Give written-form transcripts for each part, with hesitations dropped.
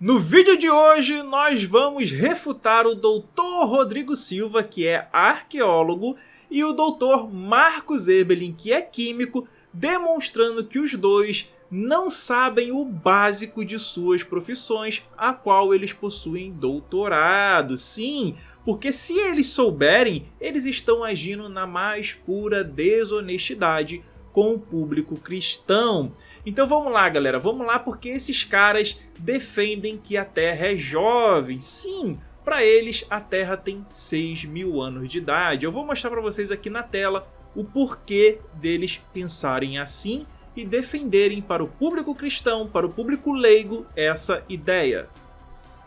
No vídeo de hoje, nós vamos refutar o Dr. Rodrigo Silva, que é arqueólogo, e o Dr. Marcos Eberlin, que é químico, demonstrando que os dois não sabem o básico de suas profissões, a qual eles possuem doutorado. Sim, porque se eles souberem, eles estão agindo na mais pura desonestidade com o público cristão. Então vamos lá, galera, vamos lá, porque esses caras defendem que a Terra é jovem. Sim, para eles a Terra tem 6.000 anos de idade. Eu vou mostrar para vocês aqui na tela o porquê deles pensarem assim e defenderem para o público cristão, para o público leigo, essa ideia.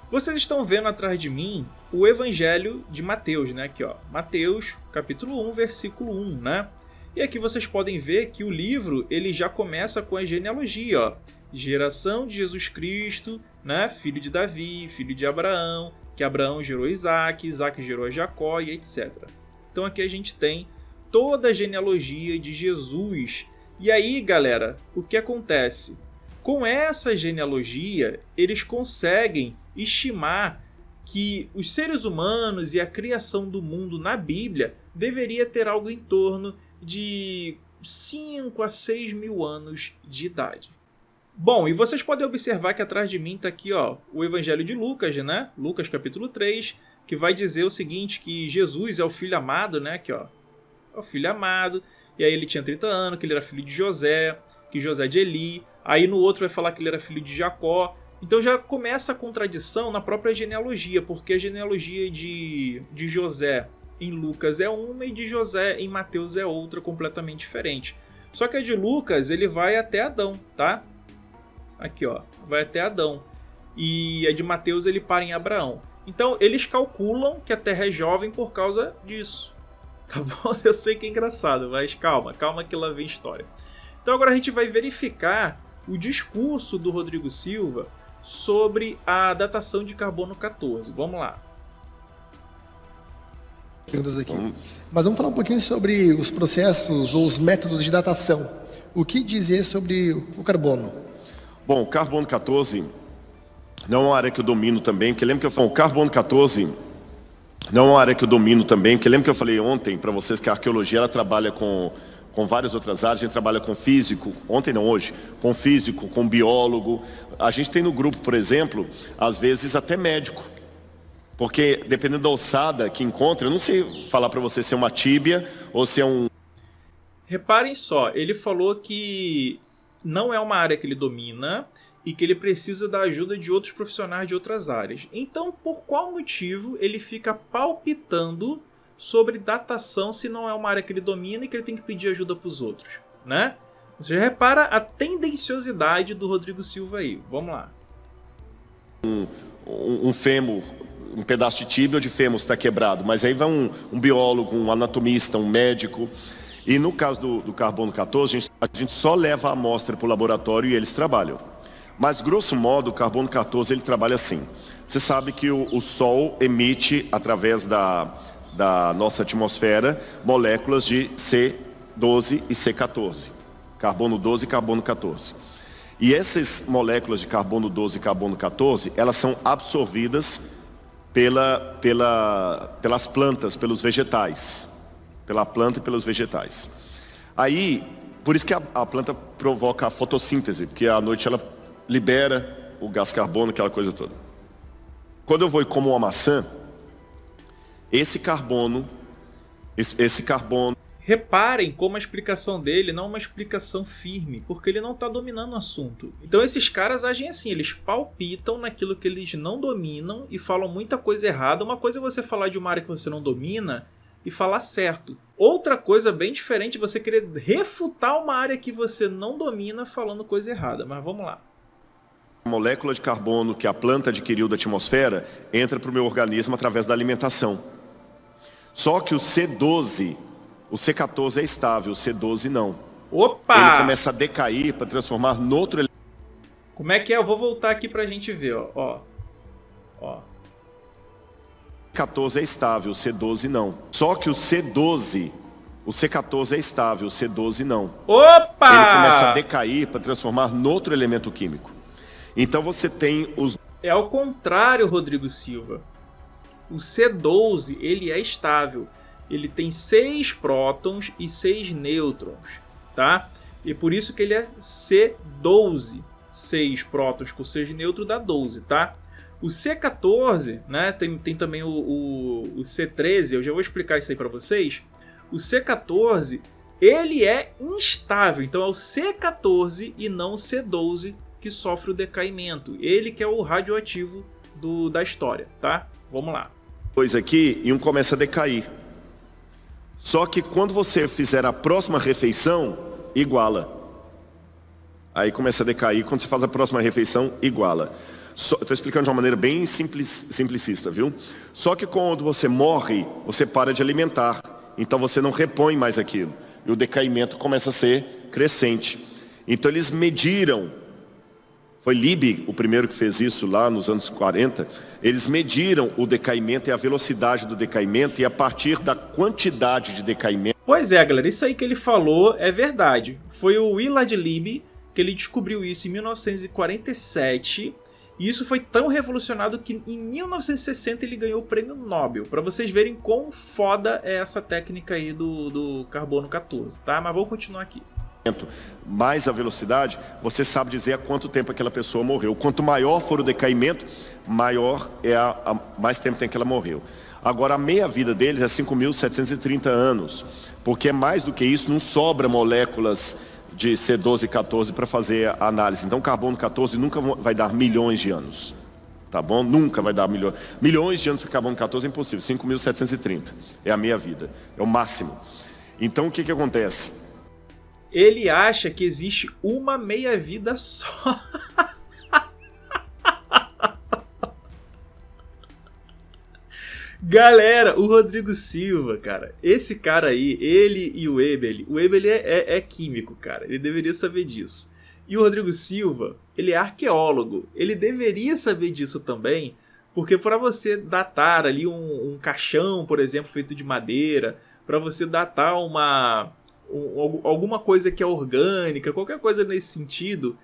Vocês estão vendo atrás de mim o Evangelho de Mateus, né? Aqui, ó, Mateus, capítulo 1, versículo 1, né? E aqui vocês podem ver que o livro ele já começa com a genealogia, ó. Geração de Jesus Cristo, né? Filho de Davi, filho de Abraão, que Abraão gerou Isaac, Isaac gerou a Jacó e etc. Então aqui a gente tem toda a genealogia de Jesus. E aí, galera, o que acontece? Com essa genealogia, eles conseguem estimar que os seres humanos e a criação do mundo na Bíblia deveria ter algo em torno de 5 a 6 mil anos de idade. Bom, e vocês podem observar que atrás de mim está aqui, ó, o Evangelho de Lucas, né? Lucas capítulo 3, que vai dizer o seguinte, que Jesus é o filho amado, né? Aqui, ó, é o filho amado, e aí ele tinha 30 anos, que ele era filho de José, que José é de Eli, aí no outro vai falar que ele era filho de Jacó. Então já começa a contradição na própria genealogia, porque a genealogia de José em Lucas é uma e de José em Mateus é outra, completamente diferente. Só que a de Lucas ele vai até Adão, tá? Aqui, ó, vai até Adão. E a de Mateus ele para em Abraão. Então eles calculam que a Terra é jovem por causa disso. Tá bom? Eu sei que é engraçado, mas calma que lá vem história. Então agora a gente vai verificar o discurso do Rodrigo Silva sobre a datação de carbono 14. Vamos lá. Perguntas aqui. Mas vamos falar um pouquinho sobre os processos ou os métodos de datação. O que dizer sobre o carbono? Bom, o carbono 14 não é uma área que eu domino também, porque lembra que eu falei, o carbono 14 não é uma área que eu domino também, porque lembra que eu falei ontem para vocês que a arqueologia ela trabalha com várias outras áreas, a gente trabalha com físico, ontem não, hoje, com físico, com biólogo. A gente tem no grupo, por exemplo, às vezes até médico. Porque dependendo da ossada que encontra, eu não sei falar para você se é uma tíbia ou se é um... Reparem só, ele falou que não é uma área que ele domina e que ele precisa da ajuda de outros profissionais de outras áreas. Então, por qual motivo ele fica palpitando sobre datação se não é uma área que ele domina e que ele tem que pedir ajuda para os outros, né? Você já repara a tendenciosidade do Rodrigo Silva aí. Vamos lá. Um fêmur, um pedaço de tíbia ou de fêmur está quebrado, mas aí vai um biólogo, um anatomista, um médico. E no caso do carbono 14, a gente só leva a amostra para o laboratório e eles trabalham. Mas, grosso modo, o carbono 14 ele trabalha assim. Você sabe que o Sol emite, através da nossa atmosfera, moléculas de C12 e C14. Carbono 12 e carbono 14. E essas moléculas de carbono 12 e carbono 14, elas são absorvidas pelas plantas, pelos vegetais. Pela planta e pelos vegetais. Aí, por isso que a planta provoca a fotossíntese, porque à noite ela libera o gás carbono, aquela coisa toda. Quando eu vou e como uma maçã, esse carbono... Reparem como a explicação dele não é uma explicação firme, porque ele não está dominando o assunto. Então esses caras agem assim, eles palpitam naquilo que eles não dominam e falam muita coisa errada. Uma coisa é você falar de uma área que você não domina e falar certo. Outra coisa bem diferente é você querer refutar uma área que você não domina falando coisa errada. Mas vamos lá. A molécula de carbono que a planta adquiriu da atmosfera entra para o meu organismo através da alimentação. Só que o C12... O C14 é estável, o C12 não. Opa! Ele começa a decair para transformar no outro elemento. Como é que é? Eu vou voltar aqui pra gente ver, ó. O C14 é estável, o C12 não. Só que o C14 é estável, o C12 não. Opa! Ele começa a decair para transformar no outro elemento químico. Então você tem os É ao contrário, Rodrigo Silva. O C12 ele é estável. Ele tem 6 prótons e 6 nêutrons, tá? E por isso que ele é C12. 6 prótons com 6 nêutrons dá 12, tá? O C14, né, tem também o C13, eu já vou explicar isso aí para vocês. O C14, ele é instável, então é o C14 e não o C12 que sofre o decaimento. Ele que é o radioativo da história, tá? Vamos lá. Dois aqui e um começa a decair. Só que quando você fizer a próxima refeição, iguala. Aí começa a decair, quando você faz a próxima refeição, iguala. Estou explicando de uma maneira bem simplicista, viu? Só que quando você morre, você para de alimentar. Então você não repõe mais aquilo. E o decaimento começa a ser crescente. Então eles mediram. Foi Liebig o primeiro que fez isso lá nos anos 40. Eles mediram o decaimento e a velocidade do decaimento. E a partir da quantidade de decaimento... Pois é, galera. Isso aí que ele falou é verdade. Foi o Willard Liebig que ele descobriu isso em 1947... E isso foi tão revolucionário que em 1960 ele ganhou o prêmio Nobel. Para vocês verem quão foda é essa técnica aí do carbono 14, tá? Mas vamos continuar aqui. Mais a velocidade, você sabe dizer há quanto tempo aquela pessoa morreu. Quanto maior for o decaimento, maior é mais tempo tem que ela morreu. Agora a meia-vida deles é 5.730 anos. Porque mais do que isso, não sobra moléculas de C12 e 14 para fazer a análise. Então, carbono 14 nunca vai dar milhões de anos. Tá bom? Nunca vai dar milhões de anos para carbono 14 é impossível. 5.730 é a meia-vida. É o máximo. Então, o que acontece? Ele acha que existe uma meia-vida só. Galera, o Rodrigo Silva, cara, esse cara aí, ele e o Ebel é químico, cara, ele deveria saber disso. E o Rodrigo Silva, ele é arqueólogo, ele deveria saber disso também, porque para você datar ali um caixão, por exemplo, feito de madeira, para você datar alguma coisa que é orgânica, qualquer coisa nesse sentido,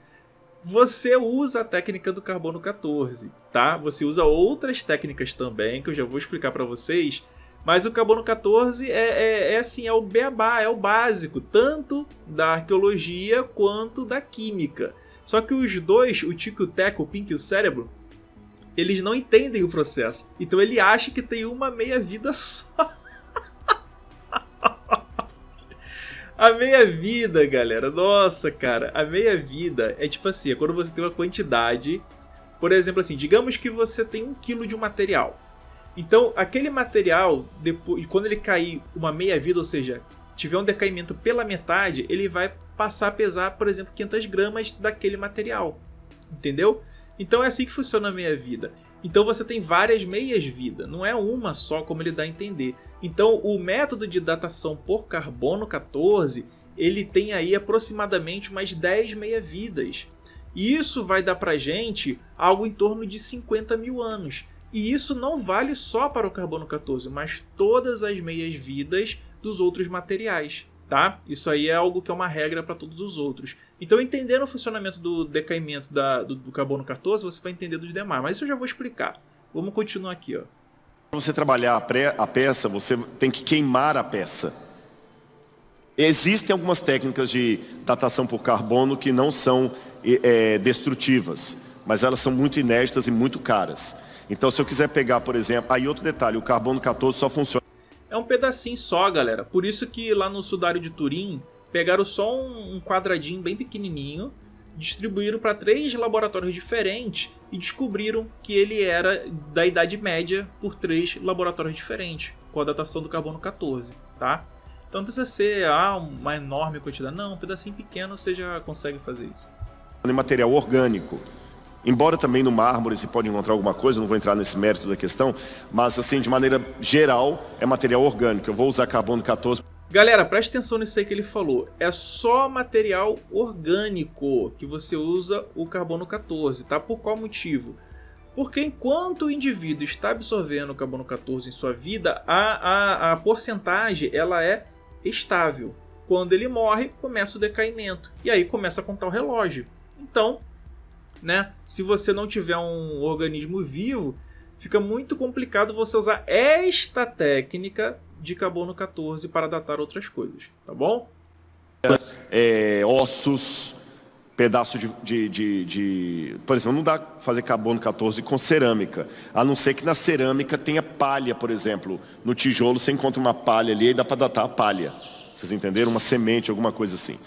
você usa a técnica do carbono 14, tá? Você usa outras técnicas também, que eu já vou explicar para vocês, mas o carbono 14 é o beabá, é o básico, tanto da arqueologia quanto da química. Só que os dois, o Tico e o Teco, o Pink e o Cérebro, eles não entendem o processo. Então ele acha que tem uma meia-vida só. A meia-vida, galera, nossa, cara, a meia-vida é tipo assim, é quando você tem uma quantidade, por exemplo assim, digamos que você tem 1 kg de um material. Então, aquele material, depois, quando ele cair uma meia-vida, ou seja, tiver um decaimento pela metade, ele vai passar a pesar, por exemplo, 500 gramas daquele material, entendeu? Então é assim que funciona a meia-vida. Então você tem várias meias-vida, não é uma só como ele dá a entender. Então o método de datação por carbono 14, ele tem aí aproximadamente umas 10 meia-vidas. E isso vai dar pra gente algo em torno de 50 mil anos. E isso não vale só para o carbono 14, mas todas as meias-vidas dos outros materiais. Tá? Isso aí é algo que é uma regra para todos os outros. Então, entendendo o funcionamento do decaimento do carbono 14, você vai entender dos demais. Mas isso eu já vou explicar. Vamos continuar aqui. Para você trabalhar a peça, você tem que queimar a peça. Existem algumas técnicas de datação por carbono que não são destrutivas, mas elas são muito inéditas e muito caras. Então, se eu quiser pegar, por exemplo... Aí outro detalhe, o carbono 14 só funciona... É um pedacinho só, galera. Por isso que lá no sudário de Turim, pegaram só um quadradinho bem pequenininho, distribuíram para 3 laboratórios diferentes e descobriram que ele era da Idade Média por 3 laboratórios diferentes, com a datação do carbono 14, tá? Então não precisa ser uma enorme quantidade. Não, um pedacinho pequeno você já consegue fazer isso. Material orgânico. Embora também no mármore se pode encontrar alguma coisa, não vou entrar nesse mérito da questão, mas assim, de maneira geral, é material orgânico. Eu vou usar carbono 14. Galera, preste atenção nisso aí que ele falou. É só material orgânico que você usa o carbono 14, tá? Por qual motivo? Porque enquanto o indivíduo está absorvendo o carbono 14 em sua vida, a porcentagem ela é estável. Quando ele morre, começa o decaimento. E aí começa a contar o relógio. Então... né? Se você não tiver um organismo vivo, fica muito complicado você usar esta técnica de carbono 14 para datar outras coisas, tá bom? Ossos, pedaço por exemplo, não dá pra fazer carbono 14 com cerâmica, a não ser que na cerâmica tenha palha, por exemplo. No tijolo você encontra uma palha ali e dá para datar a palha. Vocês entenderam? Uma semente, alguma coisa assim.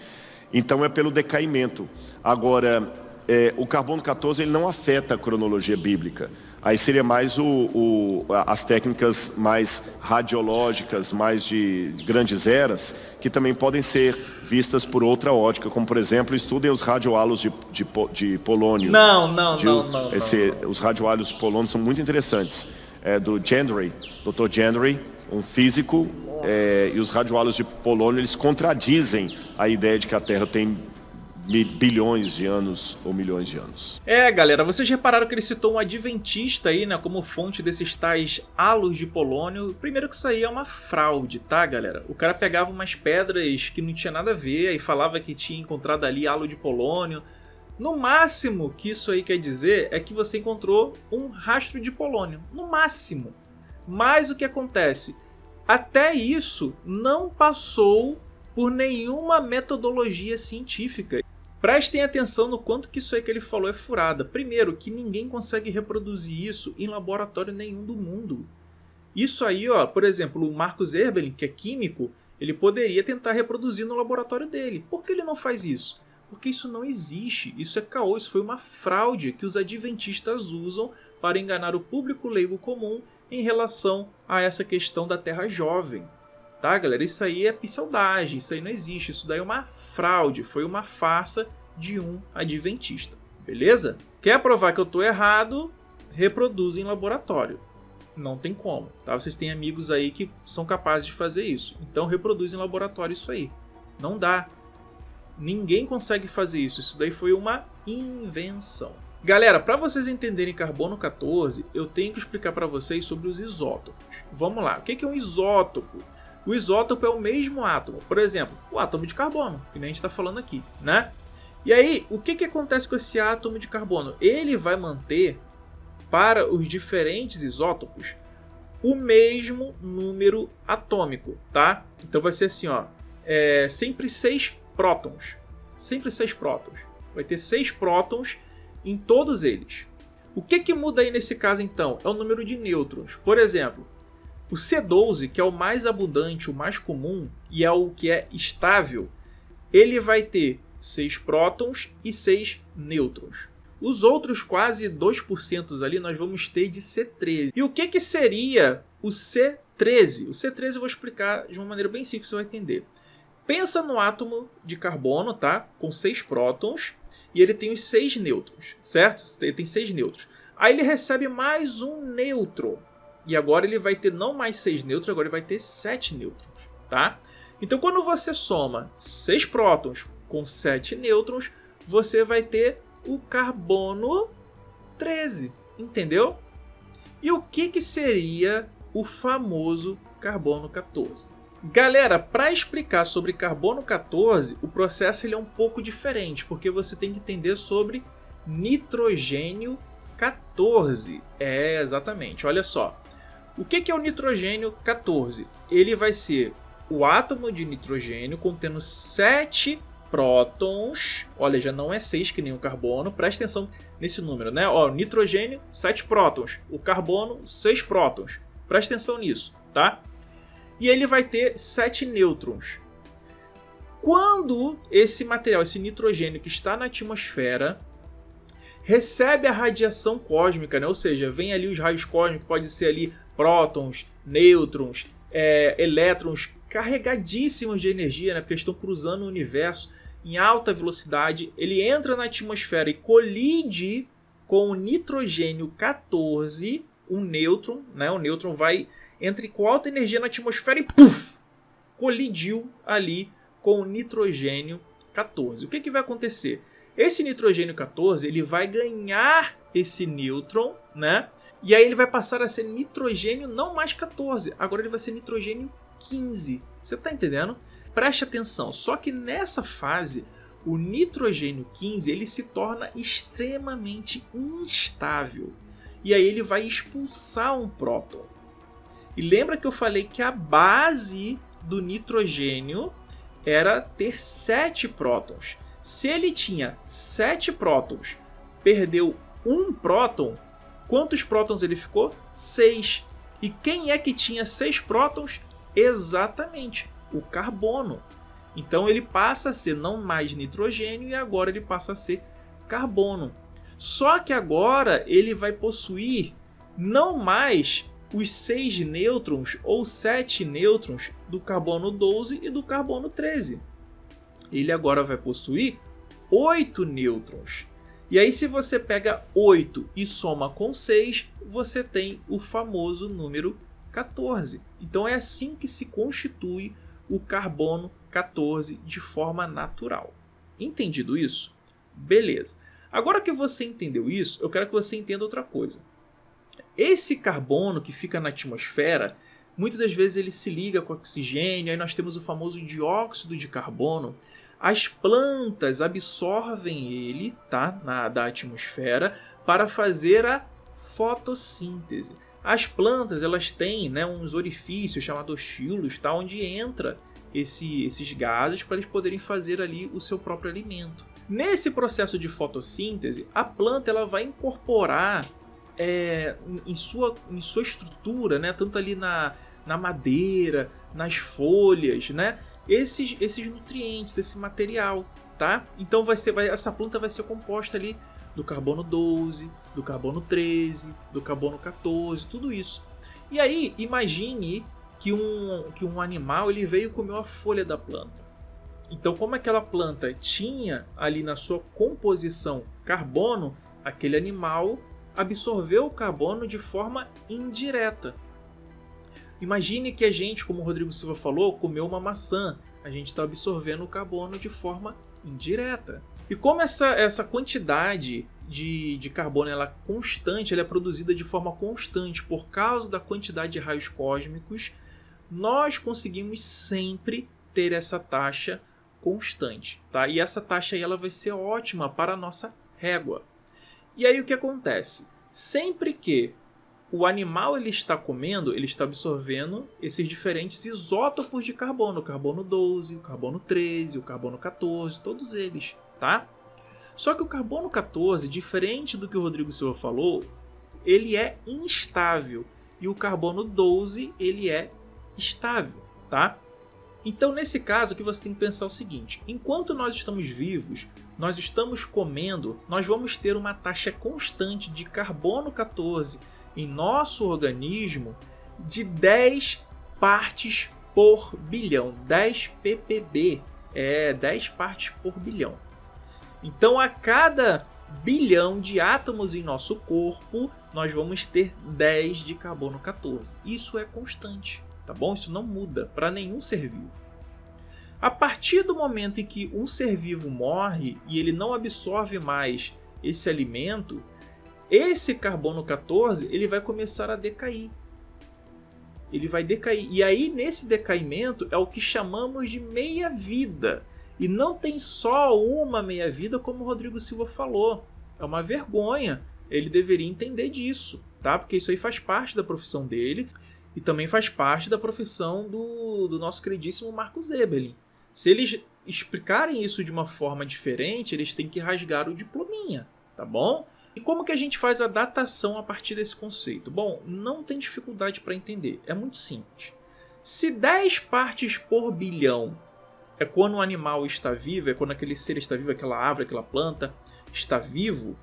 Então é pelo decaimento. Agora, o carbono 14 ele não afeta a cronologia bíblica. Aí seria mais as técnicas mais radiológicas, mais de grandes eras, que também podem ser vistas por outra ótica, como por exemplo, estudem os radiohalos de polônio. Não. Os radiohalos de polônio são muito interessantes. Do Gendry, Dr. Gendry, um físico, e os radiohalos de polônio, eles contradizem a ideia de que a Terra tem bilhões de anos ou milhões de anos. Galera, vocês repararam que ele citou um adventista aí, né, como fonte desses tais halos de polônio. Primeiro que isso aí é uma fraude, tá, galera? O cara pegava umas pedras que não tinha nada a ver e falava que tinha encontrado ali halo de polônio. No máximo que isso aí quer dizer é que você encontrou um rastro de polônio. No máximo. Mas o que acontece? Até isso não passou por nenhuma metodologia científica. Prestem atenção no quanto que isso aí que ele falou é furada. Primeiro, que ninguém consegue reproduzir isso em laboratório nenhum do mundo. Isso aí, ó, por exemplo, o Marcus Erbelin, que é químico, ele poderia tentar reproduzir no laboratório dele. Por que ele não faz isso? Porque isso não existe, isso é caô, isso foi uma fraude que os adventistas usam para enganar o público leigo comum em relação a essa questão da Terra jovem. Tá, galera? Isso aí é pseudagem, isso aí não existe, isso daí é uma fraude, foi uma farsa de um adventista, beleza? Quer provar que eu tô errado? Reproduz em laboratório. Não tem como, tá? Vocês têm amigos aí que são capazes de fazer isso, então reproduz em laboratório isso aí. Não dá. Ninguém consegue fazer isso, isso daí foi uma invenção. Galera, para vocês entenderem carbono 14, eu tenho que explicar para vocês sobre os isótopos. Vamos lá, o que é um isótopo? O isótopo é o mesmo átomo, por exemplo, o átomo de carbono, que nem a gente está falando aqui, né? E aí, o que acontece com esse átomo de carbono? Ele vai manter, para os diferentes isótopos, o mesmo número atômico, tá? Então vai ser assim, ó, sempre 6 prótons. Sempre 6 prótons. Vai ter 6 prótons em todos eles. O que muda aí nesse caso, então? É o número de nêutrons. Por exemplo, o C12, que é o mais abundante, o mais comum, e é o que é estável, ele vai ter 6 prótons e 6 nêutrons. Os outros quase 2% ali nós vamos ter de C13. E o que seria o C13? O C13 eu vou explicar de uma maneira bem simples, você vai entender. Pensa no átomo de carbono, tá? Com 6 prótons, e ele tem os 6 nêutrons, certo? Ele tem 6 nêutrons. Aí ele recebe mais um nêutron. E agora ele vai ter não mais 6 nêutrons, agora ele vai ter 7 nêutrons, tá? Então quando você soma 6 prótons com 7 nêutrons, você vai ter o carbono 13, entendeu? E o que seria o famoso carbono 14? Galera, para explicar sobre carbono 14, o processo ele é um pouco diferente, porque você tem que entender sobre nitrogênio 14. Exatamente, olha só. O que é o nitrogênio 14? Ele vai ser o átomo de nitrogênio contendo 7 prótons. Olha, já não é 6 que nem o carbono. Presta atenção nesse número, né? Ó, nitrogênio, 7 prótons. O carbono, 6 prótons. Presta atenção nisso, tá? E ele vai ter 7 nêutrons. Quando esse material, esse nitrogênio que está na atmosfera, recebe a radiação cósmica, né? Ou seja, vem ali os raios cósmicos, pode ser ali prótons, nêutrons, elétrons carregadíssimos de energia, né? Porque eles estão cruzando o universo em alta velocidade. Ele entra na atmosfera e colide com o nitrogênio 14, um nêutron, né? O nêutron entra com alta energia na atmosfera e puff, colidiu ali com o nitrogênio 14. O que vai acontecer? Esse nitrogênio 14 ele vai ganhar esse nêutron, né? E aí ele vai passar a ser nitrogênio não mais 14, agora ele vai ser nitrogênio 15. Você está entendendo? Preste atenção, só que nessa fase o nitrogênio 15 ele se torna extremamente instável. E aí ele vai expulsar um próton. E lembra que eu falei que a base do nitrogênio era ter 7 prótons. Se ele tinha 7 prótons, perdeu um próton, quantos prótons ele ficou? 6. E quem é que tinha 6 prótons? Exatamente, o carbono. Então ele passa a ser não mais nitrogênio e agora ele passa a ser carbono. Só que agora ele vai possuir não mais os 6 nêutrons ou 7 nêutrons do carbono 12 e do carbono 13. Ele agora vai possuir 8 nêutrons. E aí se você pega 8 e soma com 6, você tem o famoso número 14. Então é assim que se constitui o carbono 14 de forma natural. Entendido isso? Beleza. Agora que você entendeu isso, eu quero que você entenda outra coisa. Esse carbono que fica na atmosfera, muitas das vezes ele se liga com oxigênio, aí nós temos o famoso dióxido de carbono. As plantas absorvem ele, tá, da atmosfera para fazer a fotossíntese. As plantas elas têm, né, uns orifícios chamados chilos, tá, onde entra esses gases para eles poderem fazer ali o seu próprio alimento. Nesse processo de fotossíntese, a planta ela vai incorporar em sua estrutura, né, tanto ali na madeira, nas folhas, né, esses nutrientes, esse material, tá? Então essa planta vai ser composta ali do carbono 12, do carbono 13, do carbono 14, tudo isso. E aí, imagine que um animal ele veio comer a folha da planta. Então, como aquela planta tinha ali na sua composição carbono, aquele animal absorveu o carbono de forma indireta. Imagine que a gente, como o Rodrigo Silva falou, comeu uma maçã. A gente está absorvendo o carbono de forma indireta. E como essa quantidade de carbono ela é constante, ela é produzida de forma constante por causa da quantidade de raios cósmicos, nós conseguimos sempre ter essa taxa constante, tá? E essa taxa aí ela vai ser ótima para a nossa régua. E aí o que acontece? Sempre que o animal ele está comendo, ele está absorvendo esses diferentes isótopos de carbono, o carbono 12, o carbono 13, o carbono 14, todos eles, tá? Só que o carbono 14, diferente do que o Rodrigo Silva falou, ele é instável e o carbono 12 ele é estável, tá? Então, nesse caso, o que você tem que pensar é o seguinte: enquanto nós estamos vivos, nós estamos comendo, nós vamos ter uma taxa constante de carbono 14 em nosso organismo de 10 partes por bilhão, 10 ppb, 10 partes por bilhão. Então, a cada bilhão de átomos em nosso corpo, nós vamos ter 10 de carbono 14. Isso é constante, tá bom? Isso não muda para nenhum ser vivo. A partir do momento em que um ser vivo morre e ele não absorve mais esse alimento, esse carbono 14 ele vai começar a decair. Ele vai decair. E aí, nesse decaimento, é o que chamamos de meia-vida. E não tem só uma meia-vida, como o Rodrigo Silva falou. É uma vergonha. Ele deveria entender disso, tá? Porque isso aí faz parte da profissão dele e também faz parte da profissão do nosso queridíssimo Marcus Eberlin. Se eles explicarem isso de uma forma diferente, eles têm que rasgar o diplominha, tá bom? E como que a gente faz a datação a partir desse conceito? Bom, não tem dificuldade para entender, é muito simples. Se 10 partes por bilhão é quando o animal está vivo, é quando aquele ser está vivo, aquela árvore, aquela planta está vivo,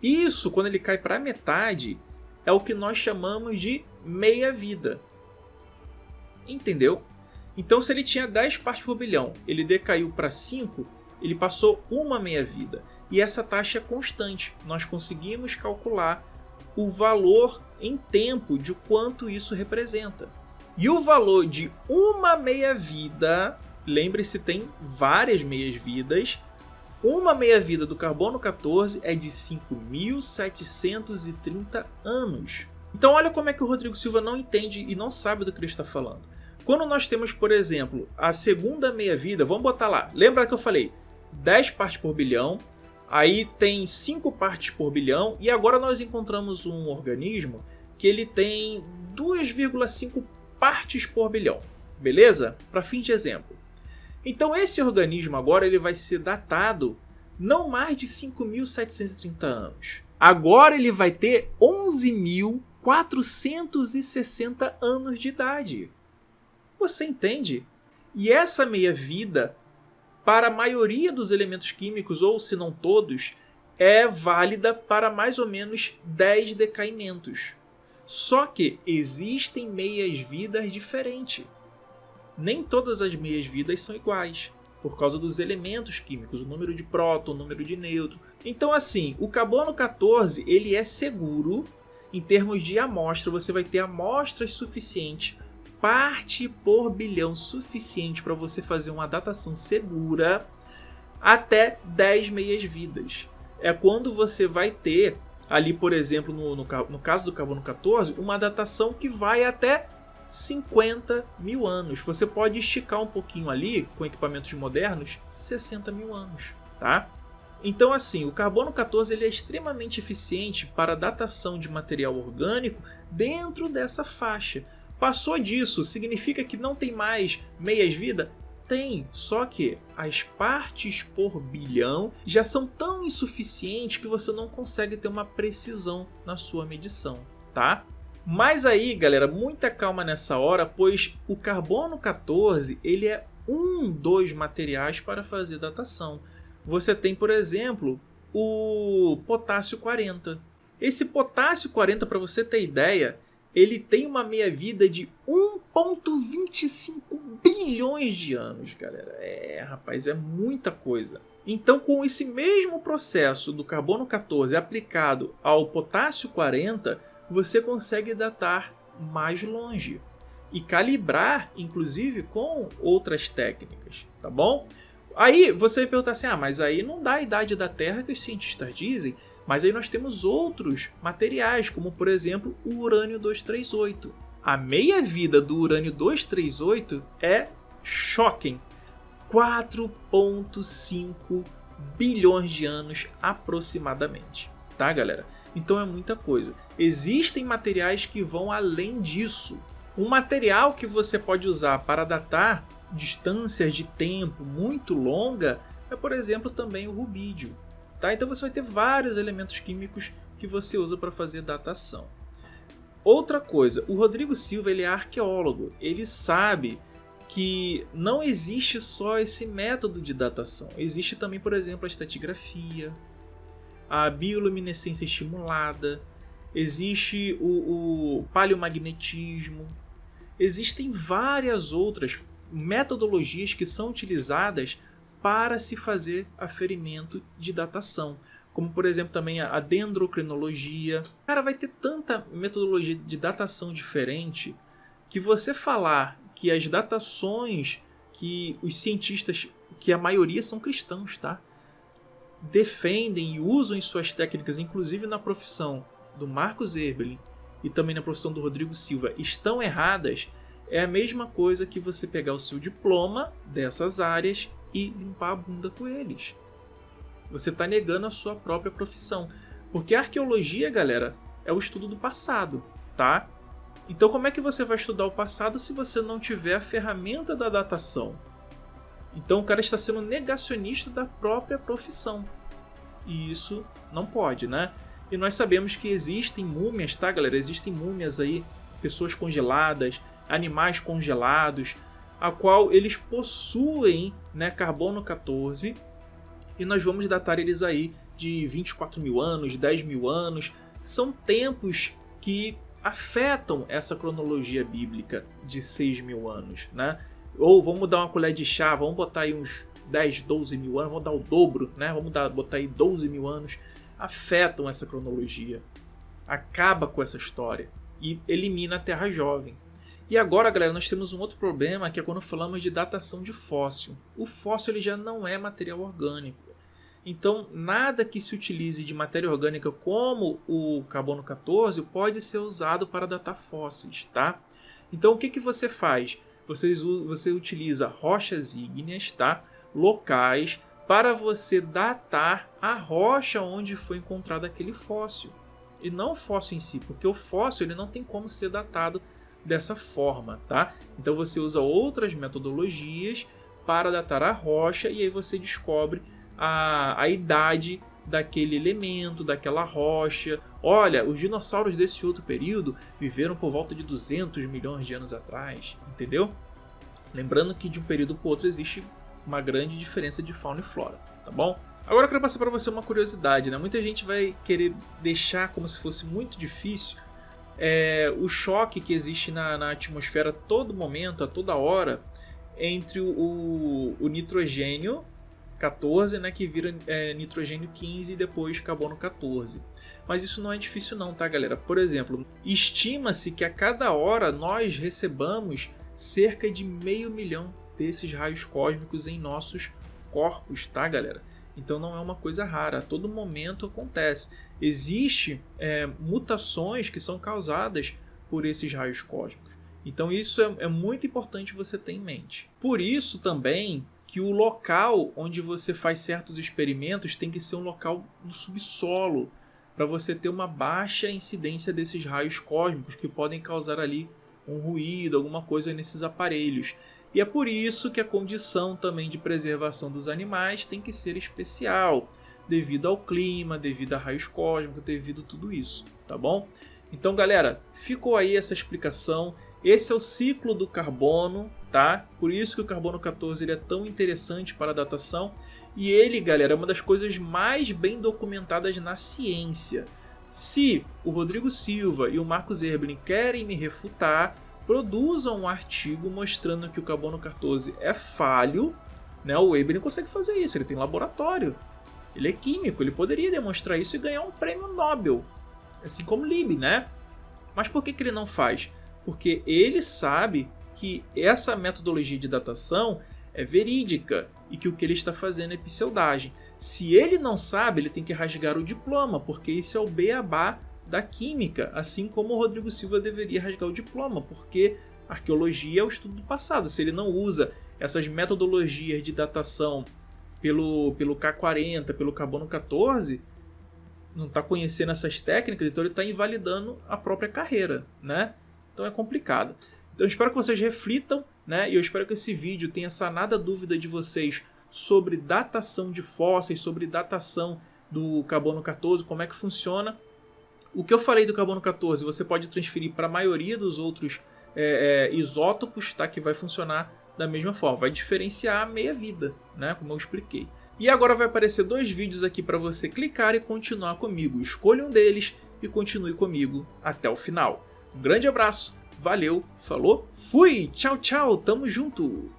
isso, quando ele cai para a metade, é o que nós chamamos de meia-vida. Entendeu? Então, se ele tinha 10 partes por bilhão, ele decaiu para 5, ele passou uma meia-vida. E essa taxa é constante. Nós conseguimos calcular o valor em tempo de quanto isso representa. E o valor de uma meia-vida, lembre-se, tem várias meias-vidas. Uma meia-vida do carbono 14 é de 5.730 anos. Então, olha como é que o Rodrigo Silva não entende e não sabe do que ele está falando. Quando nós temos, por exemplo, a segunda meia-vida, vamos botar lá, lembra que eu falei, 10 partes por bilhão, aí tem 5 partes por bilhão, e agora nós encontramos um organismo que ele tem 2,5 partes por bilhão, beleza? Para fim de exemplo. Então esse organismo agora ele vai ser datado não mais de 5.730 anos. Agora ele vai ter 11.460 anos de idade. Você entende? E essa meia-vida, para a maioria dos elementos químicos, ou se não todos, é válida para mais ou menos 10 decaimentos. Só que existem meias-vidas diferentes. Nem todas as meias-vidas são iguais, por causa dos elementos químicos, o número de próton, o número de nêutron. Então assim, o carbono 14 ele é seguro em termos de amostra, você vai ter amostras suficientes, parte por bilhão suficiente para você fazer uma datação segura até 10 meias-vidas. É quando você vai ter ali, por exemplo, no caso do carbono 14, uma datação que vai até 50 mil anos. Você pode esticar um pouquinho ali, com equipamentos modernos, 60 mil anos, tá? Então assim, o carbono 14 ele é extremamente eficiente para a datação de material orgânico dentro dessa faixa. Passou disso, significa que não tem mais meias-vida? Tem, só que as partes por bilhão já são tão insuficientes que você não consegue ter uma precisão na sua medição, tá? Mas aí, galera, muita calma nessa hora, pois o carbono 14 ele é um dos materiais para fazer datação. Você tem, por exemplo, o potássio 40. Esse potássio 40, para você ter ideia, ele tem uma meia-vida de 1,25 bilhões de anos, galera. Rapaz, é muita coisa. Então, com esse mesmo processo do carbono 14 aplicado ao potássio 40, você consegue datar mais longe e calibrar, inclusive, com outras técnicas, tá bom? Aí você vai perguntar assim, mas aí não dá a idade da Terra que os cientistas dizem, mas aí nós temos outros materiais, como por exemplo o urânio 238. A meia-vida do urânio 238 é shocking, 4,5 bilhões de anos aproximadamente, tá, galera? Então é muita coisa. Existem materiais que vão além disso. Um material que você pode usar para datar distâncias de tempo muito longa é, por exemplo, também o rubídio, tá? Então você vai ter vários elementos químicos que você usa para fazer datação. Outra coisa, o Rodrigo Silva ele é arqueólogo, ele sabe que não existe só esse método de datação, existe também, por exemplo, a estratigrafia, a bioluminescência estimulada, existe o paleomagnetismo, existem várias outras metodologias que são utilizadas para se fazer aferimento de datação, como por exemplo também a dendrocrinologia. Cara, vai ter tanta metodologia de datação diferente que você falar que as datações que os cientistas, que a maioria são cristãos, tá? defendem e usam em suas técnicas, inclusive na profissão do Marcos Erbelin e também na profissão do Rodrigo Silva, estão erradas, é a mesma coisa que você pegar o seu diploma dessas áreas e limpar a bunda com eles. Você está negando a sua própria profissão. Porque a arqueologia, galera, é o estudo do passado, tá? Então como é que você vai estudar o passado se você não tiver a ferramenta da datação? Então o cara está sendo negacionista da própria profissão. E isso não pode, né? E nós sabemos que existem múmias, tá, galera? Existem múmias aí, pessoas congeladas, animais congelados, a qual eles possuem, né, carbono 14, e nós vamos datar eles aí de 24 mil anos, 10 mil anos. São tempos que afetam essa cronologia bíblica de 6 mil anos, né? Ou vamos dar uma colher de chá, vamos botar aí uns 10, 12 mil anos, vamos dar o dobro, né? Vamos botar aí 12 mil anos. Afetam essa cronologia, acaba com essa história e elimina a Terra Jovem. E agora, galera, nós temos um outro problema, que é quando falamos de datação de fóssil. O fóssil ele já não é material orgânico. Então, nada que se utilize de matéria orgânica como o carbono 14 pode ser usado para datar fósseis, tá? Então, o que que você faz? Você utiliza rochas ígneas, tá? Locais, para você datar a rocha onde foi encontrado aquele fóssil. E não o fóssil em si, porque o fóssil ele não tem como ser datado dessa forma, tá? Então você usa outras metodologias para datar a rocha e aí você descobre a idade daquele elemento, daquela rocha. Olha, os dinossauros desse outro período viveram por volta de 200 milhões de anos atrás, entendeu? Lembrando que de um período para o outro existe uma grande diferença de fauna e flora, tá bom? Agora eu quero passar para você uma curiosidade, né? Muita gente vai querer deixar como se fosse muito difícil o choque que existe na atmosfera a todo momento, a toda hora, entre o nitrogênio 14, né, que vira nitrogênio 15 e depois carbono 14. Mas isso não é difícil não, tá, galera? Por exemplo, estima-se que a cada hora nós recebamos cerca de 500 mil desses raios cósmicos em nossos corpos, tá, galera? Então não é uma coisa rara, a todo momento acontece. Existem mutações que são causadas por esses raios cósmicos. Então isso é muito importante você ter em mente. Por isso também que o local onde você faz certos experimentos tem que ser um local no subsolo, para você ter uma baixa incidência desses raios cósmicos que podem causar ali um ruído, alguma coisa nesses aparelhos. E é por isso que a condição também de preservação dos animais tem que ser especial, devido ao clima, devido a raios cósmicos, devido a tudo isso, tá bom? Então, galera, ficou aí essa explicação. Esse é o ciclo do carbono, tá? Por isso que o carbono 14 ele é tão interessante para a datação. E ele, galera, é uma das coisas mais bem documentadas na ciência. Se o Rodrigo Silva e o Marcos Erbelin querem me refutar, produzam um artigo mostrando que o carbono 14 é falho, né? O Erbelin consegue fazer isso, ele tem laboratório, ele é químico, ele poderia demonstrar isso e ganhar um prêmio Nobel, assim como Lieb, né? Mas por que ele não faz? Porque ele sabe que essa metodologia de datação é verídica e que o que ele está fazendo é pseudagem. Se ele não sabe, ele tem que rasgar o diploma, porque isso é o beabá da química, assim como o Rodrigo Silva deveria rasgar o diploma, porque arqueologia é o estudo do passado. Se ele não usa essas metodologias de datação pelo K40, pelo carbono 14, não está conhecendo essas técnicas, então ele está invalidando a própria carreira, né? Então é complicado. Então eu espero que vocês reflitam, né? E eu espero que esse vídeo tenha sanado a dúvida de vocês sobre datação de fósseis, sobre datação do carbono 14, como é que funciona. O que eu falei do carbono 14 você pode transferir para a maioria dos outros isótopos, tá? Que vai funcionar da mesma forma, vai diferenciar a meia-vida, né? Como eu expliquei. E agora vai aparecer 2 vídeos aqui para você clicar e continuar comigo. Escolha um deles e continue comigo até o final. Um grande abraço, valeu, falou, fui, tchau, tchau, tamo junto!